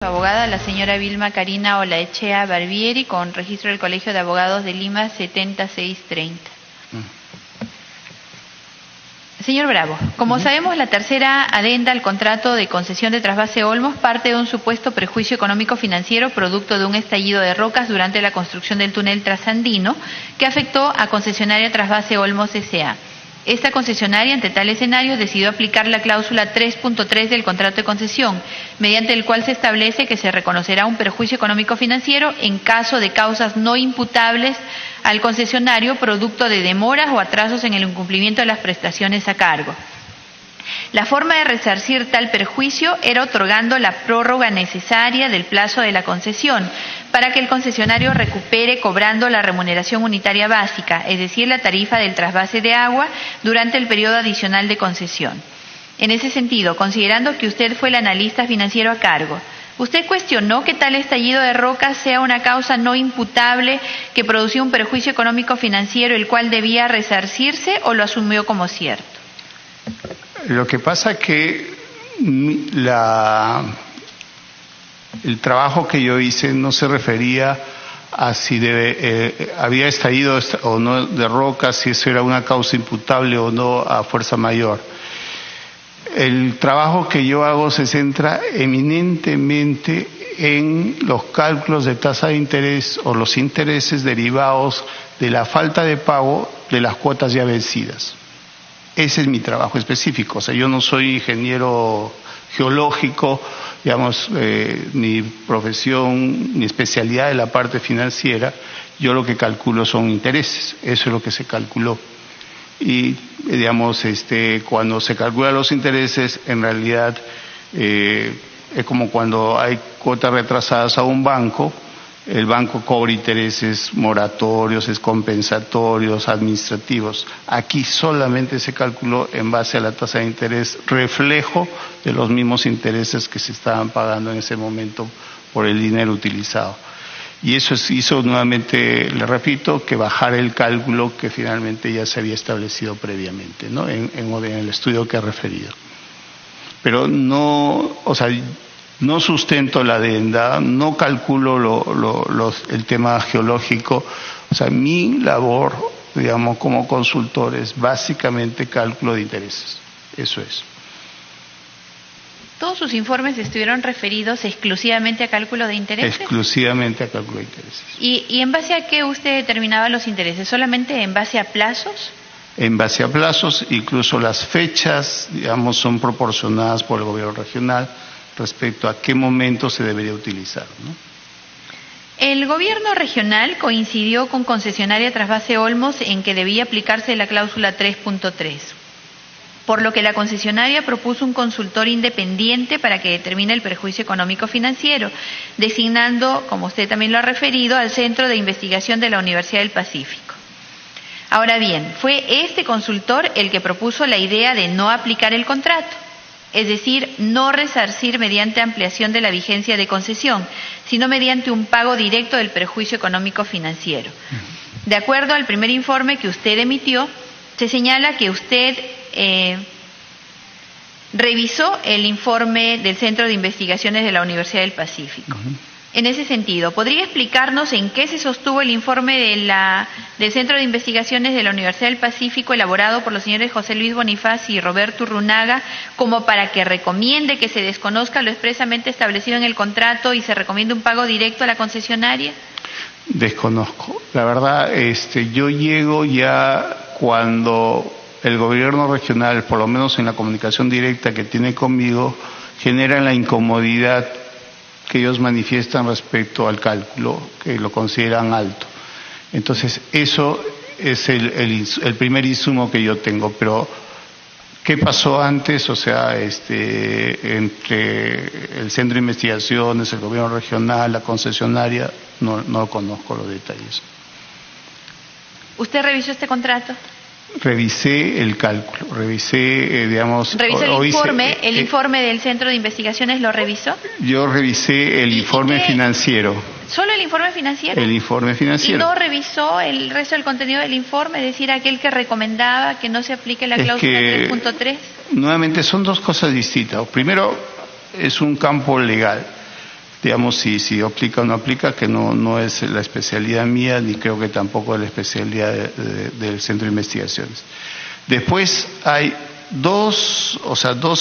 Abogada, la señora Vilma Karina Olaechea Barbieri, con registro del Colegio de Abogados de Lima 7630. Señor Bravo, como sabemos, la tercera adenda al contrato de concesión de Trasvase Olmos parte de un supuesto prejuicio económico-financiero producto de un estallido de rocas durante la construcción del túnel trasandino que afectó a concesionaria Trasvase Olmos S.A. Esta concesionaria, ante tal escenario, decidió aplicar la cláusula 3.3 del contrato de concesión, mediante el cual se establece que se reconocerá un perjuicio económico-financiero en caso de causas no imputables al concesionario producto de demoras o atrasos en el incumplimiento de las prestaciones a cargo. La forma de resarcir tal perjuicio era otorgando la prórroga necesaria del plazo de la concesión para que el concesionario recupere cobrando la remuneración unitaria básica, es decir, la tarifa del trasvase de agua durante el periodo adicional de concesión. En ese sentido, considerando que usted fue el analista financiero a cargo, ¿usted cuestionó que tal estallido de rocas sea una causa no imputable que producía un perjuicio económico-financiero el cual debía resarcirse o lo asumió como cierto? Lo que pasa es que el trabajo que yo hice no se refería a si había estallido o no de rocas, si eso era una causa imputable o no a fuerza mayor. El trabajo que yo hago se centra eminentemente en los cálculos de tasa de interés o los intereses derivados de la falta de pago de las cuotas ya vencidas. Ese es mi trabajo específico. O sea, yo no soy ingeniero geológico, digamos, ni profesión, ni especialidad de la parte financiera. Yo lo que calculo son intereses. Eso es lo que se calculó. Y, digamos, cuando se calculan los intereses, en realidad es como cuando hay cuotas retrasadas a un banco. El banco cobra intereses moratorios, es compensatorios, administrativos. Aquí solamente se calculó en base a la tasa de interés, reflejo de los mismos intereses que se estaban pagando en ese momento por el dinero utilizado. Y eso hizo nuevamente, le repito, que bajar el cálculo que finalmente ya se había establecido previamente, ¿no? En el estudio que he referido. Pero no, o sea, no sustento la adenda, no calculo el tema geológico. O sea, mi labor, digamos, como consultor es básicamente cálculo de intereses. Eso es. ¿Todos sus informes estuvieron referidos exclusivamente a cálculo de intereses? Exclusivamente a cálculo de intereses. ¿Y en base a qué usted determinaba los intereses? ¿Solamente en base a plazos? En base a plazos, incluso las fechas, digamos, son proporcionadas por el gobierno regional respecto a qué momento se debería utilizar, ¿no? El gobierno regional coincidió con concesionaria Trasvase Olmos en que debía aplicarse la cláusula 3.3, por lo que la concesionaria propuso un consultor independiente para que determine el perjuicio económico-financiero, designando, como usted también lo ha referido, al Centro de Investigación de la Universidad del Pacífico. Ahora bien, fue este consultor el que propuso la idea de no aplicar el contrato, es decir, no resarcir mediante ampliación de la vigencia de concesión, sino mediante un pago directo del perjuicio económico-financiero. De acuerdo al primer informe que usted emitió, se señala que usted revisó el informe del Centro de Investigaciones de la Universidad del Pacífico. En ese sentido, ¿podría explicarnos en qué se sostuvo el informe del Centro de Investigaciones de la Universidad del Pacífico elaborado por los señores José Luis Bonifaz y Roberto Urrunaga como para que recomiende que se desconozca lo expresamente establecido en el contrato y se recomiende un pago directo a la concesionaria? Desconozco. La verdad, yo llego ya cuando el gobierno regional, por lo menos en la comunicación directa que tiene conmigo, genera la incomodidad que ellos manifiestan respecto al cálculo, que lo consideran alto. Entonces, eso es el primer insumo que yo tengo, pero ¿qué pasó antes? O sea, entre el Centro de Investigaciones, el gobierno regional, la concesionaria, no conozco los detalles. ¿Usted revisó este contrato? Revisé el cálculo, digamos... ¿Revisó el informe? ¿El informe del Centro de Investigaciones lo revisó? Yo revisé el informe financiero. ¿Solo el informe financiero? El informe financiero. ¿Y no revisó el resto del contenido del informe? Es decir, aquel que recomendaba que no se aplique la cláusula 3.3. Nuevamente, son dos cosas distintas. Primero, es un campo legal. digamos, si aplica o no aplica, que no es la especialidad mía, ni creo que tampoco es la especialidad del Centro de Investigaciones. Después hay dos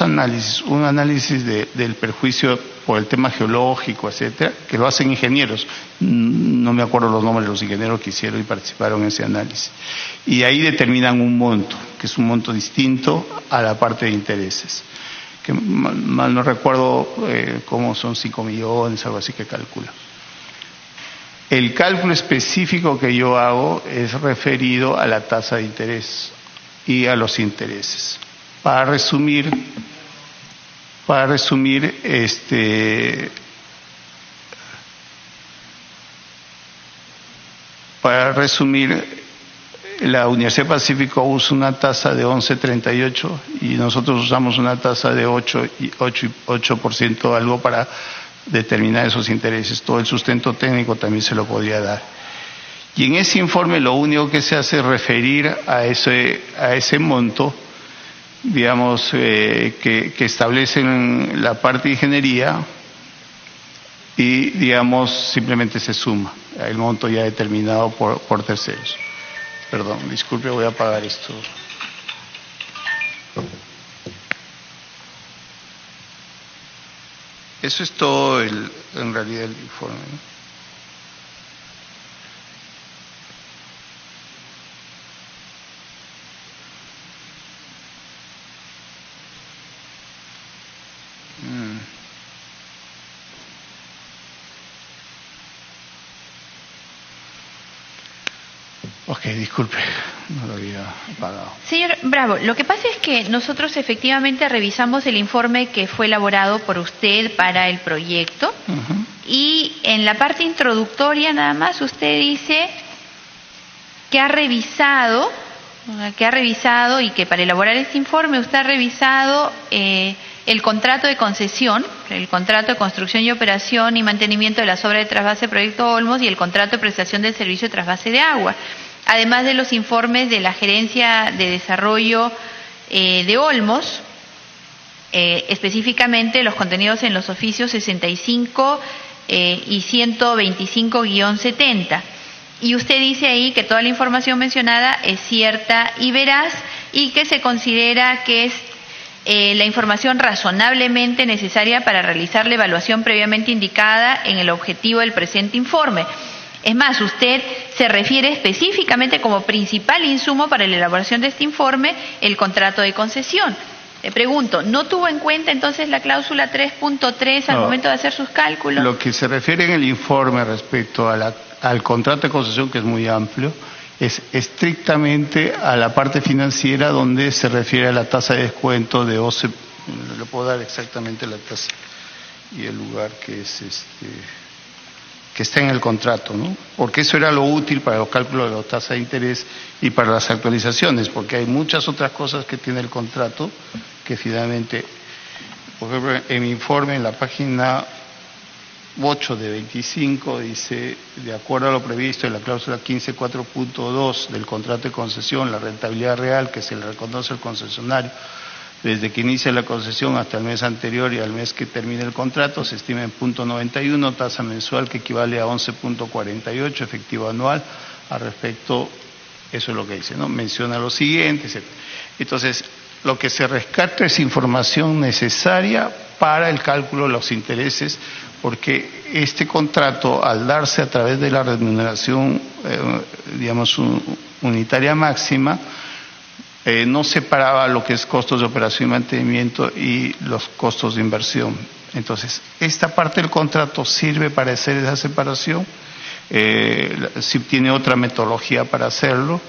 análisis. Un análisis del perjuicio por el tema geológico, etcétera, que lo hacen ingenieros. No me acuerdo los nombres de los ingenieros que hicieron y participaron en ese análisis. Y ahí determinan un monto, que es un monto distinto a la parte de intereses. Que mal no recuerdo cómo son 5 millones, algo así que calcula. El cálculo específico que yo hago es referido a la tasa de interés y a los intereses. Para resumir, la Universidad Pacífico usa una tasa de 11.38 y nosotros usamos una tasa de 8% algo para determinar esos intereses. Todo el sustento técnico también se lo podría dar. Y en ese informe lo único que se hace es referir a ese monto, digamos, que establecen la parte de ingeniería y, digamos, simplemente se suma el monto ya determinado por terceros. Perdón, disculpe, voy a apagar esto. Eso es todo en realidad el informe, ¿no? Ok, disculpe, no lo había apagado. Señor Bravo, lo que pasa es que nosotros efectivamente revisamos el informe que fue elaborado por usted para el proyecto y en la parte introductoria nada más usted dice que ha revisado y que para elaborar este informe usted ha revisado el contrato de concesión, el contrato de construcción y operación y mantenimiento de las obras de trasvase Proyecto Olmos y el contrato de prestación del servicio de trasvase de agua, además de los informes de la Gerencia de Desarrollo de Olmos, específicamente los contenidos en los oficios 65 y 125-70. Y usted dice ahí que toda la información mencionada es cierta y veraz y que se considera que es la información razonablemente necesaria para realizar la evaluación previamente indicada en el objetivo del presente informe. Es más, usted se refiere específicamente como principal insumo para la elaboración de este informe el contrato de concesión. Le pregunto, ¿no tuvo en cuenta entonces la cláusula 3.3 al momento de hacer sus cálculos? Lo que se refiere en el informe respecto al contrato de concesión, que es muy amplio, es estrictamente a la parte financiera donde se refiere a la tasa de descuento de 11, le puedo dar exactamente la tasa y el lugar que está en el contrato, ¿no? Porque eso era lo útil para los cálculos de la tasa de interés y para las actualizaciones, porque hay muchas otras cosas que tiene el contrato que finalmente, por ejemplo, en mi informe, en la página 8 de 25, dice, de acuerdo a lo previsto en la cláusula 15.4.2 del contrato de concesión, la rentabilidad real que se le reconoce al concesionario desde que inicia la concesión hasta el mes anterior y al mes que termine el contrato se estima en 0.91, tasa mensual que equivale a 11.48 efectivo anual. Al respecto, eso es lo que dice, ¿no? Menciona lo siguiente, etc. Entonces, lo que se rescata es información necesaria para el cálculo de los intereses, porque este contrato, al darse a través de la remuneración, digamos, unitaria máxima, no separaba lo que es costos de operación y mantenimiento y los costos de inversión. Entonces, esta parte del contrato sirve para hacer esa separación. Si tiene otra metodología para hacerlo,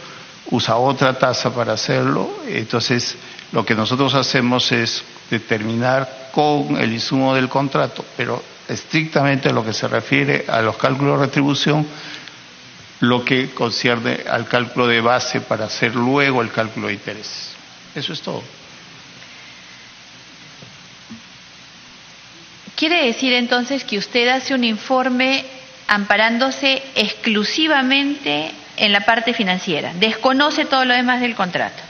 usa otra tasa para hacerlo. Entonces, lo que nosotros hacemos es determinar con el insumo del contrato, pero estrictamente lo que se refiere a los cálculos de retribución, lo que concierne al cálculo de base para hacer luego el cálculo de intereses. Eso es todo. ¿Quiere decir entonces que usted hace un informe amparándose exclusivamente en la parte financiera? Desconoce todo lo demás del contrato.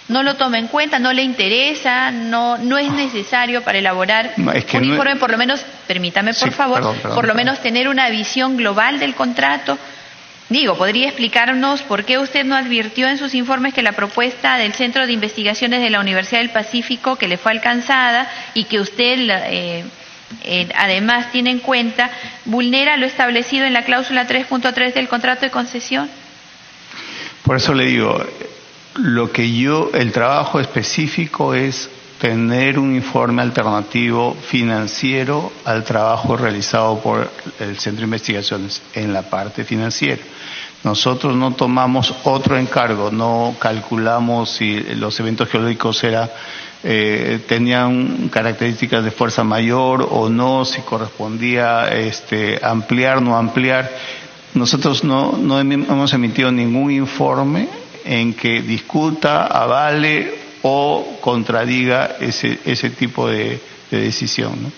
No lo toma en cuenta, no le interesa, no es necesario para elaborar un informe por lo menos permítame por Sí, favor, perdón, por lo menos tener una visión global del contrato. Digo, ¿podría explicarnos por qué usted no advirtió en sus informes que la propuesta del Centro de Investigaciones de la Universidad del Pacífico, que le fue alcanzada y que usted además tiene en cuenta, vulnera lo establecido en la cláusula 3.3 del contrato de concesión? Por eso le digo, el trabajo específico es tener un informe alternativo financiero al trabajo realizado por el Centro de Investigaciones en la parte financiera. Nosotros no tomamos otro encargo, no calculamos si los eventos geológicos tenían características de fuerza mayor o no, si correspondía ampliar, no ampliar. Nosotros no hemos emitido ningún informe en que discuta, avale o contradiga ese tipo de decisión, ¿no?